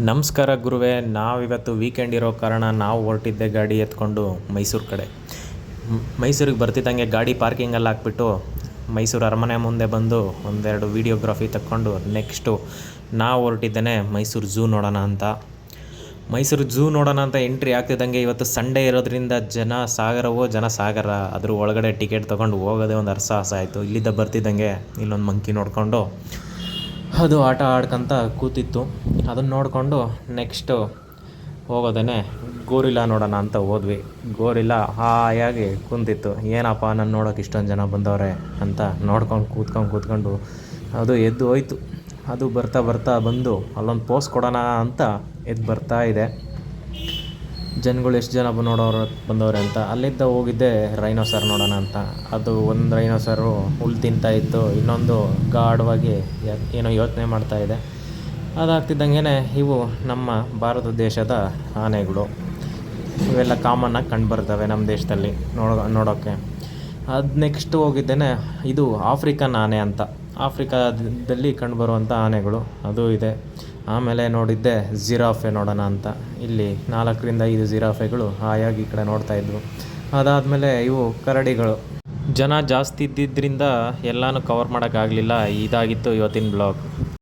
ನಮಸ್ಕಾರ ಗುರುವೇ. ನಾವಿವತ್ತು ವೀಕೆಂಡ್ ಇರೋ ಕಾರಣ ನಾವು ಹೊರಟಿದ್ದೆ ಗಾಡಿ ಎತ್ಕೊಂಡು ಮೈಸೂರು ಕಡೆ. ಮೈಸೂರಿಗೆ ಬರ್ತಿದ್ದಂಗೆ ಗಾಡಿ ಪಾರ್ಕಿಂಗಲ್ಲಿ ಹಾಕ್ಬಿಟ್ಟು ಮೈಸೂರು ಅರಮನೆ ಮುಂದೆ ಬಂದು ಒಂದೆರಡು ವೀಡಿಯೋಗ್ರಫಿ ತಕ್ಕೊಂಡು ನೆಕ್ಸ್ಟು ನಾವು ಹೊರಟಿದ್ದೇನೆ ಮೈಸೂರು ಝೂ ನೋಡೋಣ ಅಂತ. ಮೈಸೂರು ಝೂ ನೋಡೋಣ ಅಂತ ಎಂಟ್ರಿ ಆಗ್ತಿದ್ದಂಗೆ ಇವತ್ತು ಸಂಡೇ ಇರೋದ್ರಿಂದ ಜನ ಸಾಗರ. ಅದ್ರ ಒಳಗಡೆ ಟಿಕೆಟ್ ತೊಗೊಂಡು ಹೋಗೋದೇ ಒಂದು ಅರಸಾಹಸ ಆಯಿತು. ಇಲ್ಲಿದ್ದ ಬರ್ತಿದ್ದಂಗೆ ಇಲ್ಲೊಂದು ಮಂಕಿ ನೋಡಿಕೊಂಡು ಅದು ಆಟ ಆಡ್ಕೊಂತ ಕೂತಿತ್ತು. ಅದನ್ನು ನೋಡಿಕೊಂಡು ನೆಕ್ಸ್ಟು ಹೋಗೋದೇ ಗೋರಿಲ್ಲ ನೋಡೋಣ ಅಂತ ಹೋದ್ವಿ. ಗೋರಿಲ್ಲ ಹಾಯಾಗಿ ಕುಂತಿತ್ತು. ಏನಪ್ಪ ನನ್ನ ನೋಡೋಕೆ ಇಷ್ಟೊಂದು ಜನ ಬಂದವ್ರೆ ಅಂತ ನೋಡ್ಕೊಂಡು ಕೂತ್ಕೊಂಡು ಅದು ಎದ್ದು ಹೋಯ್ತು. ಅದು ಬರ್ತಾ ಬಂದು ಅಲ್ಲೊಂದು ಪೋಸ್ ಕೊಡೋಣ ಅಂತ ಎದ್ದು ಬರ್ತಾ ಇದೆ. ಜನಗಳು ಎಷ್ಟು ಜನ ಬಂದವ್ರೆ ಅಂತ ಅಲ್ಲಿದ್ದ ಹೋಗಿದ್ದೆ ರೈನೋಸರ್ ನೋಡೋಣ ಅಂತ. ಅದು ಒಂದು ರೈನೋಸರು ಹುಲ್ಲು ತಿಂತಾ ಇತ್ತು, ಇನ್ನೊಂದು ಗಾಢವಾಗಿ ಏನೋ ಯೋಚನೆ ಮಾಡ್ತಾ ಇದೆ. ಅದಾಗ್ತಿದ್ದಂಗೆ ಇವು ನಮ್ಮ ಭಾರತ ದೇಶದ ಆನೆಗಳು, ಇವೆಲ್ಲ ಕಾಮನ್ನಾಗಿ ಕಂಡುಬರ್ತವೆ ನಮ್ಮ ದೇಶದಲ್ಲಿ ನೋಡೋಕ್ಕೆ. ಅದು ನೆಕ್ಸ್ಟ್ ಹೋಗಿದ್ದೇನೆ, ಇದು ಆಫ್ರಿಕನ್ ಆನೆ ಅಂತ. ಆಫ್ರಿಕಾದಲ್ಲಿ ಕಂಡುಬರುವಂಥ ಆನೆಗಳು ಅದು ಇದೆ. ಆಮೇಲೆ ನೋಡಿದ್ದೆ ಜಿರಾಫೆ ನೋಡೋಣ ಅಂತ. ಇಲ್ಲಿ 4-5 ಜಿರಾಫೆಗಳು ಹಾಯಾಗಿ ಈ ಕಡೆ ನೋಡ್ತಾಯಿದ್ವು. ಅದಾದಮೇಲೆ ಇವು ಕರಡಿಗಳು. ಜನ ಜಾಸ್ತಿ ಇದ್ದಿದ್ದರಿಂದ ಎಲ್ಲನೂ ಕವರ್ ಮಾಡೋಕ್ಕಾಗಲಿಲ್ಲ. ಇದಾಗಿತ್ತು ಇವತ್ತಿನ ಬ್ಲಾಗ್.